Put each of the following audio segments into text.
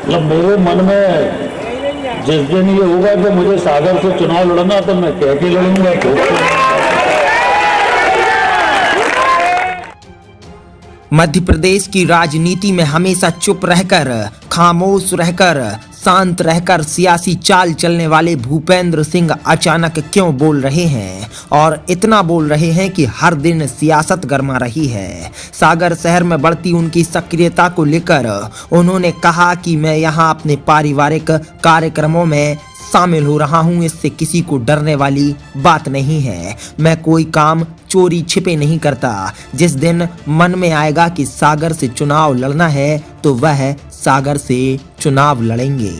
मतलब मेरे मन में जिस दिन ये होगा कि मुझे सागर से चुनाव लड़ना, तो मैं कह के लड़ूंगा। मध्य प्रदेश की राजनीति में हमेशा चुप रहकर, खामोश रहकर, शांत रहकर सियासी चाल चलने वाले भूपेंद्र सिंह अचानक क्यों बोल रहे हैं, और इतना बोल रहे हैं कि हर दिन सियासत गरमा रही है। सागर शहर में बढ़ती उनकी सक्रियता को लेकर उन्होंने कहा कि मैं यहां अपने पारिवारिक कार्यक्रमों में शामिल हो रहा हूं, इससे किसी को डरने वाली बात नहीं है। मैं कोई काम चोरी छिपे नहीं करता। जिस दिन मन में आएगा कि सागर से चुनाव लड़ना है तो वह सागर से चुनाव लड़ेंगे।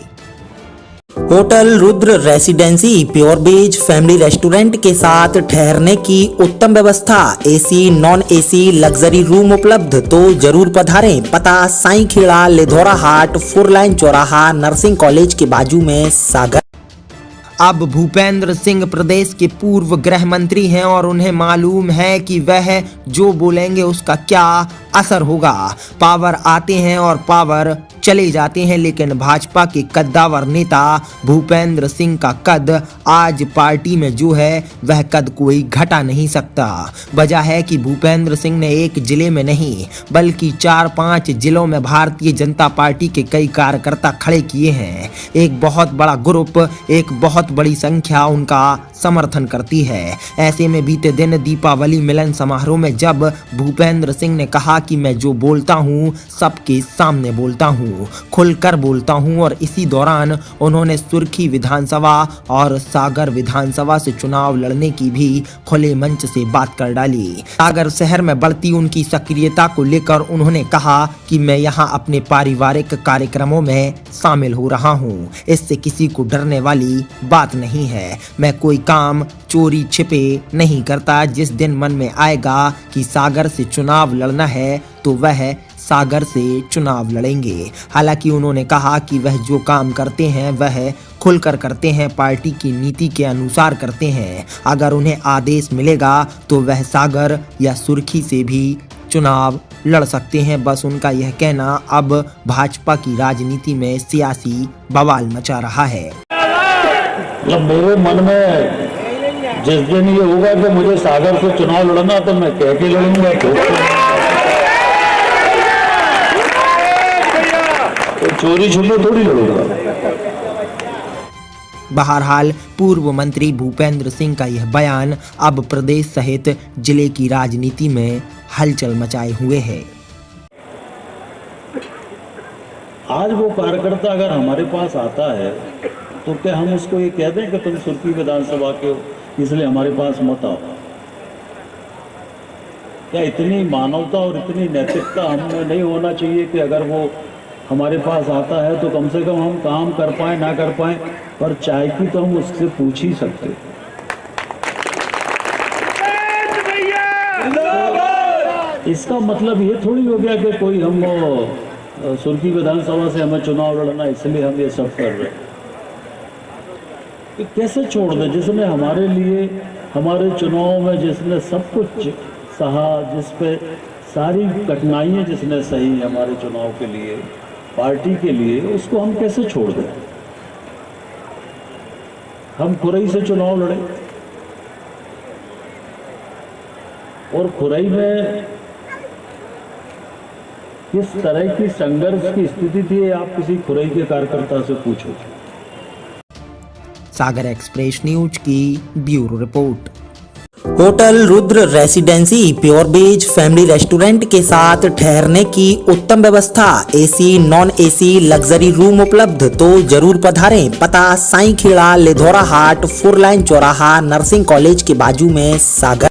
Hotel Rudra residency pure veg family restaurant के साथ ठहरने की उत्तम व्यवस्था, AC non AC luxury room उपलब्ध, तो जरूर पधारें। पता साईं खेड़ा, लिधौरा हाट, 4 लाइन चौराहा, नर्सिंग कॉलेज के बाजू में, सागर। अब भूपेंद्र सिंह प्रदेश के पूर्व गृह मंत्री हैं और उन्हें मालूम है कि वह जो बोलेंगे उसका क्या असर होगा। पावर आते हैं और पावर चले जाते हैं, लेकिन भाजपा के कद्दावर नेता भूपेंद्र सिंह का कद आज पार्टी में जो है वह कद कोई घटा नहीं सकता। वजह है कि भूपेंद्र सिंह ने एक जिले में नहीं बल्कि 4-5 जिलों में भारतीय जनता पार्टी के कई कार्यकर्ता खड़े किए हैं। एक बहुत बड़ा ग्रुप, एक बहुत बड़ी संख्या उनका समर्थन करती है। ऐसे में बीते दिन दीपावली मिलन समारोह में जब भूपेंद्र सिंह ने कहा कि मैं जो बोलता हूँ सबके सामने बोलता हूँ, खुलकर बोलता हूँ, और इसी दौरान उन्होंने सुर्खी विधानसभा और सागर विधानसभा से चुनाव लड़ने की भी खुले मंच से बात कर डाली। सागर शहर में बढ़ती उनकी सक्रियता को लेकर उन्होंने कहा कि मैं यहाँ अपने पारिवारिक कार्यक्रमों में शामिल हो रहा हूँ, इससे किसी को डरने वाली बात नहीं है। मैं कोई काम चोरी छिपे नहीं करता। जिस दिन मन में आएगा कि सागर से चुनाव लड़ना है तो वह सागर से चुनाव लड़ेंगे। हालांकि उन्होंने कहा कि वह जो काम करते हैं वह खुलकर करते हैं, पार्टी की नीति के अनुसार करते हैं। अगर उन्हें आदेश मिलेगा तो वह सागर या सुर्खी से भी चुनाव लड़ सकते हैं। बस उनका यह कहना अब भाजपा की राजनीति में सियासी बवाल मचा रहा है। मतलब मेरे मन में जिस दिन ये होगा कि मुझे सागर से चुनाव लड़ना, तो मैं कह के लड़ूंगा। तो चोरी छुपे थोड़ी लड़ूंगा। बहरहाल पूर्व मंत्री भूपेंद्र सिंह का यह बयान अब प्रदेश सहित जिले की राजनीति में हलचल मचाए हुए है। आज वो कार्यकर्ता अगर हमारे पास आता है तो क्या हम उसको ये कह दें कि तुम सुर्खी विधानसभा के हो इसलिए हमारे पास मत आओ? क्या इतनी मानवता और इतनी नैतिकता हमें नहीं होना चाहिए कि अगर वो हमारे पास आता है तो कम से कम हम काम कर पाए ना कर पाए, पर चाय की तो हम उससे पूछ ही सकते। इसका मतलब ये थोड़ी हो गया कि कोई हम सुर्खी विधानसभा से हमें चुनाव लड़ना इसलिए हम ये सब कर रहे हैं। कि कैसे छोड़ दे जिसने हमारे लिए, हमारे चुनाव में जिसने सब कुछ सहा, जिस पे सारी कठिनाइयाँ जिसने सही हमारे चुनाव के लिए, पार्टी के लिए, उसको हम कैसे छोड़ दें? हम खुरई से चुनाव लड़े और खुरई में किस तरह की संघर्ष की स्थिति थी आप किसी खुरई के कार्यकर्ता से पूछो। सागर एक्सप्रेस न्यूज की bureau report. Hotel Rudra residency pure veg family restaurant के साथ ठहरने की उत्तम व्यवस्था, AC non AC luxury room उपलब्ध, तो जरूर पधारें। पता साईं खेड़ा, लिधौरा हाट, 4 लाइन चौराहा, नर्सिंग कॉलेज के बाजू में, सागर।